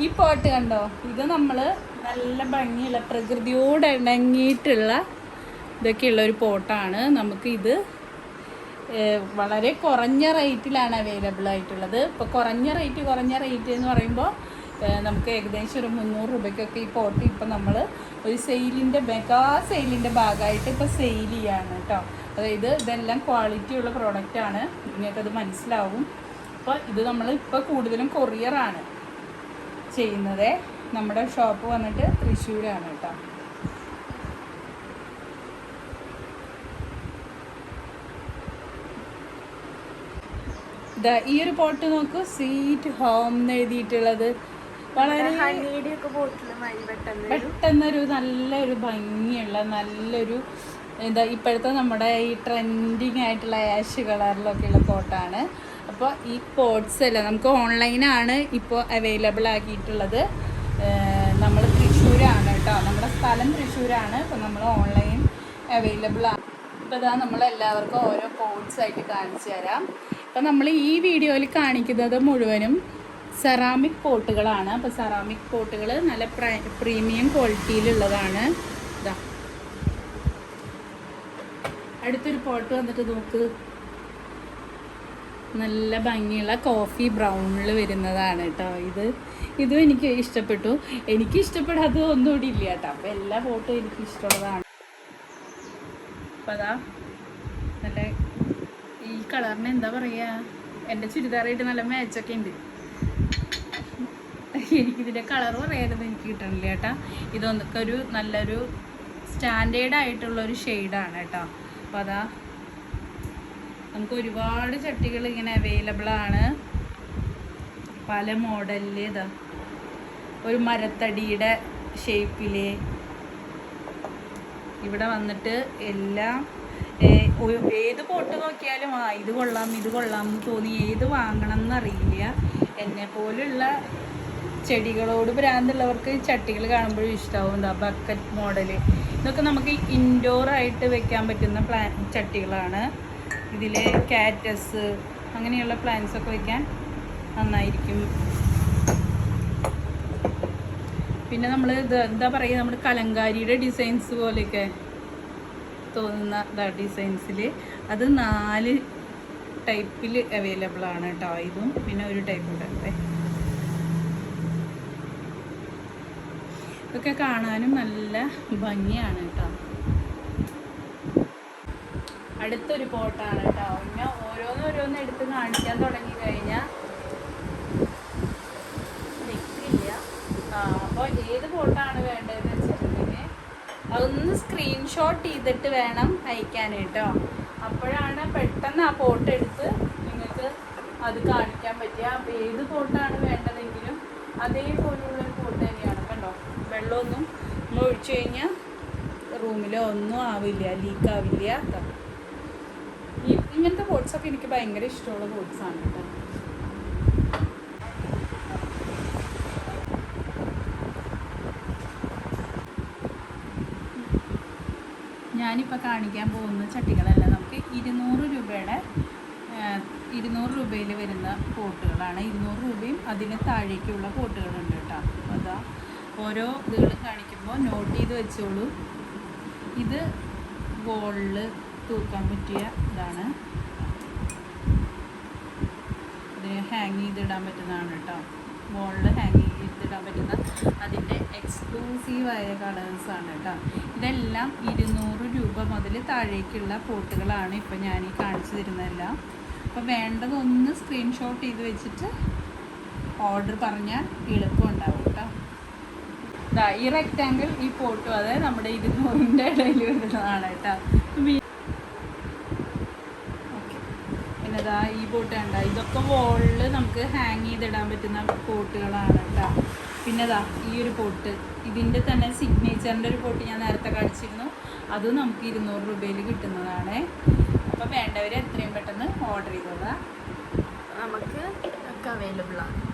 ഈ പോട്ട് കണ്ടോ, ഇത് നമ്മൾ നല്ല ഭംഗിയുള്ള പ്രകൃതിയോട് ഇണങ്ങിയിട്ടുള്ള ഇതൊക്കെയുള്ള ഒരു പോട്ടാണ്. നമുക്കിത് വളരെ കുറഞ്ഞ റേറ്റിലാണ് അവൈലബിൾ ആയിട്ടുള്ളത്. ഇപ്പോൾ കുറഞ്ഞ റേറ്റ് എന്ന് പറയുമ്പോൾ നമുക്ക് ഏകദേശം ഒരു 300 രൂപയ്ക്കൊക്കെ ഈ പോട്ട് ഇപ്പം നമ്മൾ ഒരു മെഗാ സെയിലിൻ്റെ ഭാഗമായിട്ട് ഇപ്പോൾ സെയിൽ ചെയ്യാണ് കേട്ടോ. അതായത് ഇതെല്ലാം ക്വാളിറ്റിയുള്ള പ്രോഡക്റ്റാണ്, നിങ്ങൾക്കത് മനസ്സിലാവും. അപ്പോൾ ഇത് നമ്മൾ ഇപ്പോൾ കൂടുതലും കൊറിയറാണ് ചെയ്യുന്നത്. നമ്മുടെ ഷോപ്പ് വന്നിട്ട് തൃശ്ശൂരാണ് കേട്ടോ. ഈ ഒരു പോട്ട് നോക്കൂ, സ്വീറ്റ് ഹോം എന്ന് എഴുതിയിട്ടുള്ളത്. വളരെ പെട്ടെന്നൊരു നല്ലൊരു ഭംഗിയുള്ള നല്ലൊരു ഇപ്പോഴത്തെ നമ്മുടെ ഈ ട്രെൻഡിങ് ആയിട്ടുള്ള ആഷ് കളറിലൊക്കെയുള്ള പോട്ടാണ്. അപ്പോൾ ഈ പോട്ട്സ് എല്ലാം നമുക്ക് ഓൺലൈനാണ് ഇപ്പോൾ അവൈലബിൾ ആക്കിയിട്ടുള്ളത്. നമ്മൾ തൃശ്ശൂരാണ് കേട്ടോ, നമ്മുടെ സ്ഥലം തൃശ്ശൂരാണ്. അപ്പോൾ നമ്മൾ ഓൺലൈൻ അവൈലബിൾ ആണ്. ഇപ്പോൾ ഇതാ നമ്മളെല്ലാവർക്കും ഓരോ പോട്ട്സ് ആയിട്ട് കാണിച്ചു തരാം. അപ്പോൾ നമ്മൾ ഈ വീഡിയോയിൽ കാണിക്കുന്നത് മുഴുവനും സെറാമിക് പോട്ടുകളാണ്. അപ്പോൾ സെറാമിക് പോട്ടുകൾ നല്ല പ്രീമിയം ക്വാളിറ്റിയിലുള്ളതാണ്. ഇതാ അടുത്തൊരു പോട്ട് വന്നിട്ട് നോക്ക്, നല്ല ഭംഗിയുള്ള കോഫി ബ്രൗണിൽ വരുന്നതാണ് കേട്ടോ. ഇതും എനിക്ക് ഇഷ്ടപ്പെട്ടു. എനിക്ക് ഇഷ്ടപ്പെടാത്തത് ഒന്നുകൂടി ഇല്ല കേട്ടോ. അപ്പോൾ എല്ലാ പോട്ടും എനിക്ക് ഇഷ്ടമുള്ളതാണ്. അപ്പോൾ അതാ നല്ല ഈ കളറിന് എന്താ പറയുക, എൻ്റെ ചുരിദാറായിട്ട് നല്ല മാച്ചൊക്കെ ഉണ്ട്. എനിക്കിതിൻ്റെ കളർ പറയാനൊന്നും എനിക്ക് കിട്ടണില്ല കേട്ടോ. ഇതൊന്നൊക്കെ ഒരു നല്ലൊരു സ്റ്റാൻഡേർഡ് ആയിട്ടുള്ളൊരു ഷെയ്ഡാണ് കേട്ടോ. അപ്പോൾ അതാ നമുക്ക് ഒരുപാട് ചട്ടികൾ ഇങ്ങനെ അവൈലബിൾ ആണ്, പല മോഡലിൽ. ഇതാ ഒരു മരത്തടിയുടെ ഷേപ്പിൽ ഇവിടെ വന്നിട്ട് എല്ലാം ഏത് പോട്ട് നോക്കിയാലും ഇത് കൊള്ളാം എന്ന് തോന്നി ഏത് വാങ്ങണം എന്നറിയില്ല. എന്നെ പോലുള്ള ചെടികളോട് ഭ്രാന്തുള്ളവർക്ക് ചട്ടികൾ കാണുമ്പോഴും ഇഷ്ടമാവും. എന്താ ബക്കറ്റ് മോഡൽ, ഇതൊക്കെ നമുക്ക് ഇൻഡോറായിട്ട് വെക്കാൻ പറ്റുന്ന ചട്ടികളാണ്. ഇതിൽ കാറ്റസ് അങ്ങനെയുള്ള പ്ലാന്റ്സൊക്കെ വെക്കാൻ നന്നായിരിക്കും. പിന്നെ നമ്മൾ എന്താ പറയുക, നമ്മുടെ കലങ്കാരിയുടെ ഡിസൈൻസ് പോലെയൊക്കെ തോന്നുന്ന ഡിസൈൻസിൽ അത് 4 ടൈപ്പിൽ അവൈലബിൾ ആണ് കേട്ടോ. ഇതും പിന്നെ ഒരു ടൈപ്പ് കൂടെ. ഇതൊക്കെ കാണാനും നല്ല ഭംഗിയാണ് കേട്ടോ. അടുത്തൊരു പോട്ടാണ് കേട്ടോ. പിന്നെ ഓരോന്ന് എടുത്ത് കാണിക്കാൻ തുടങ്ങി കഴിഞ്ഞാൽ നിൽക്കില്ല. അപ്പോൾ ഏത് പോട്ടാണ് വേണ്ടതെന്ന് വെച്ചിട്ടുണ്ടെങ്കിൽ അതൊന്ന് സ്ക്രീൻഷോട്ട് ചെയ്തിട്ട് വേണം അയക്കാൻ കേട്ടോ. അപ്പോഴാണ് പെട്ടെന്ന് ആ പോട്ട് എടുത്ത് നിങ്ങൾക്ക് അത് കാണിക്കാൻ പറ്റുക. അപ്പോൾ ഏത് പോട്ടാണ് വേണ്ടതെങ്കിലും അതേപോലുള്ളൊരു പോട്ട് തന്നെയാണ്. കണ്ടോ, വെള്ളമൊന്നും നമ്മൾ ഒഴിച്ചു കഴിഞ്ഞാൽ റൂമിലോ ഒന്നും ആവില്ല, ലീക്കാവില്ല. ഇങ്ങനത്തെ പോട്ട്സൊക്കെ എനിക്ക് ഭയങ്കര ഇഷ്ടമുള്ള പോട്ട്സാണ് കേട്ടോ. ഞാനിപ്പോൾ കാണിക്കാൻ പോകുന്ന ചട്ടികളല്ല, നമുക്ക് 200 രൂപയിൽ വരുന്ന പോട്ടുകളാണ്. 200 രൂപയും അതിന് താഴേക്കുള്ള പോട്ടുകളുണ്ട് കേട്ടോ. അതാ ഓരോ ഇതുകളും കാണിക്കുമ്പോൾ നോട്ട് ചെയ്ത് വെച്ചോളൂ. ഇത് വോളിൽ തൂക്കാൻ പറ്റിയ ഇതാണ്. ഇതിന് ഹാങ് ചെയ്തിടാൻ പറ്റുന്നതാണ് കേട്ടോ. വോളിൽ ഹാങ് ചെയ്തിടാൻ പറ്റുന്ന അതിൻ്റെ എക്സ്ക്ലൂസീവായ കളേഴ്സാണ് കേട്ടോ. ഇതെല്ലാം 200 രൂപ മുതൽ താഴേക്കുള്ള പോട്ടുകളാണ് ഇപ്പോൾ ഞാൻ ഈ കാണിച്ചു തരുന്നതെല്ലാം. അപ്പോൾ വേണ്ടതൊന്ന് സ്ക്രീൻഷോട്ട് ചെയ്ത് വെച്ചിട്ട് ഓർഡർ പറഞ്ഞാൽ എളുപ്പമുണ്ടാവും കേട്ടോ. ഈ റെക്റ്റാങ്കിൾ ഈ പോട്ടും അതെ നമ്മുടെ 200ൻ്റെ ഇടയിൽ വരുന്നതാണ് കേട്ടോ. പിന്നെ ഈ പോട്ട് കണ്ട, ഇതൊക്കെ വോളിൽ നമുക്ക് ഹാങ് ചെയ്തിടാൻ പറ്റുന്ന പോട്ടുകളാണ് കേട്ടോ. പിന്നെ ഈ ഒരു പോട്ട്, ഇതിൻ്റെ തന്നെ സിഗ്നേച്ചറിൻ്റെ ഒരു പോട്ട് ഞാൻ നേരത്തെ കാണിച്ചിരുന്നു. അതും നമുക്ക് 200 രൂപയിൽ കിട്ടുന്നതാണ്. അപ്പോൾ വേണ്ടവർ എത്രയും പെട്ടെന്ന് ഓർഡർ ചെയ്തോളാം, നമുക്ക് ഒക്കെ അവൈലബിൾ ആണ്.